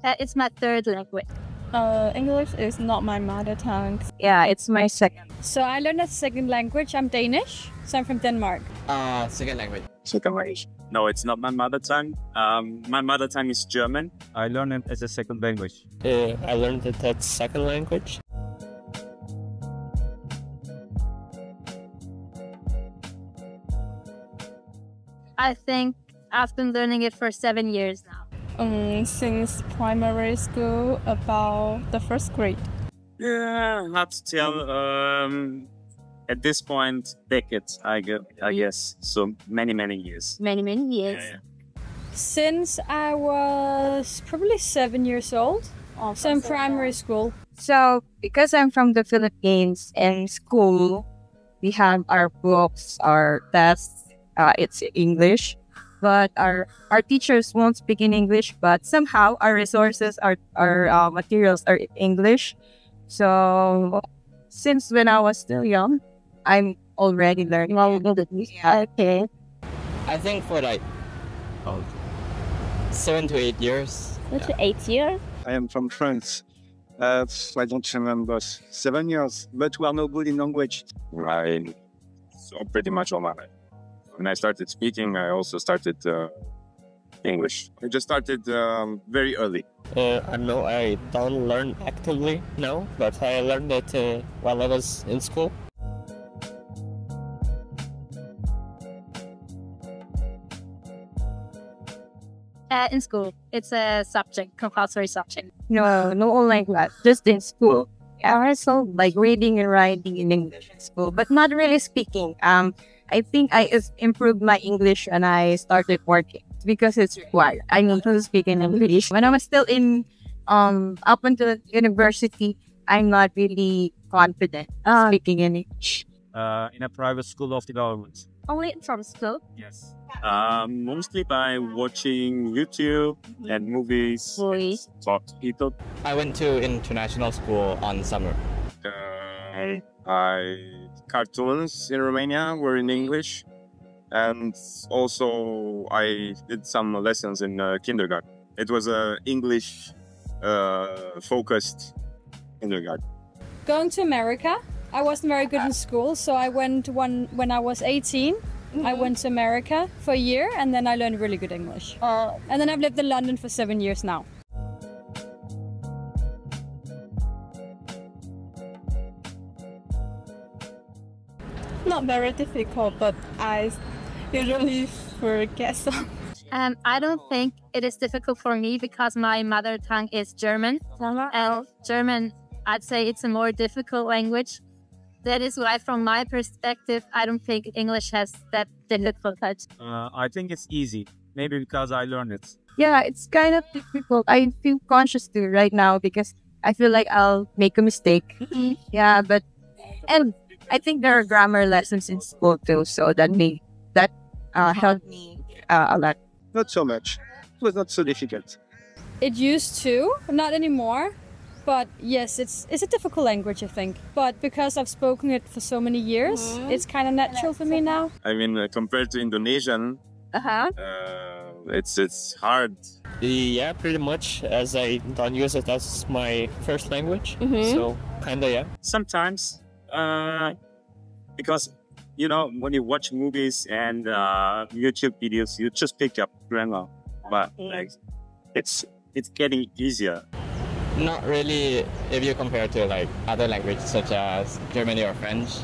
It's my third language. English is not my mother tongue. Yeah, it's my second. So I learned a second language. I'm Danish, so I'm from Denmark. Second language. Second language. No, it's not my mother tongue. My mother tongue is German. I learned it as a second language. I learned it as second language. I think I've been learning it for 7 years now. Since primary school, about the first grade. Yeah, hard to tell. At this point, decades, I guess. So many years. Many years. Yeah. Since I was probably 7 years old. So in primary school. So, because I'm from the Philippines, in school, we have our books, our tests, it's English. But our teachers won't speak in English, but somehow our resources, our materials are in English. So, since when I was still young, I'm already learning. Yeah. Okay. I think for like 7 to 8 years. 8 years? I am from France. I don't remember, 7 years, but we are not good in language. So pretty much all my life. When I started speaking, I also started English. I just started very early. No, I don't learn actively now, but I learned it while I was in school. In school, it's a subject, compulsory subject. No online class, just in school. I also like reading and writing in English in school, but not really speaking. I think I improved my English when I started working because it's required. I need to speak in English. When I was still in, up until university, I'm not really confident speaking in English. In a private school of development. Only from school? Yes. Mostly by watching YouTube and movies. Talk to people. I went to international school on summer. Cartoons in Romania were in English, and also I did some lessons in kindergarten. It was a English focused kindergarten. Going to America, I wasn't very good in school, so I went when I was 18. I went to America for a year, and then I learned really good English. And then I've lived in London for 7 years now. Not very difficult, but I usually forget some. I don't think it is difficult for me because my mother tongue is German. And German, I'd say it's a more difficult language. That is why, from my perspective, I don't think English has that difficult touch. I think it's easy. Maybe because I learned it. Yeah, it's kind of difficult. I feel conscious too right now because I feel like I'll make a mistake. Yeah, and I think there are grammar lessons in school too, so that helped me a lot. Not so much. It was not so difficult. It used to, not anymore. But yes, it's a difficult language, I think. But because I've spoken it for so many years, it's kind of natural for me now. I mean, compared to Indonesian, it's hard. Yeah, pretty much, as I don't use it as my first language. So, kinda, yeah. Sometimes, because, when you watch movies and YouTube videos, you just pick up grammar. But, it's getting easier. Not really if you compare to like other languages such as German or French.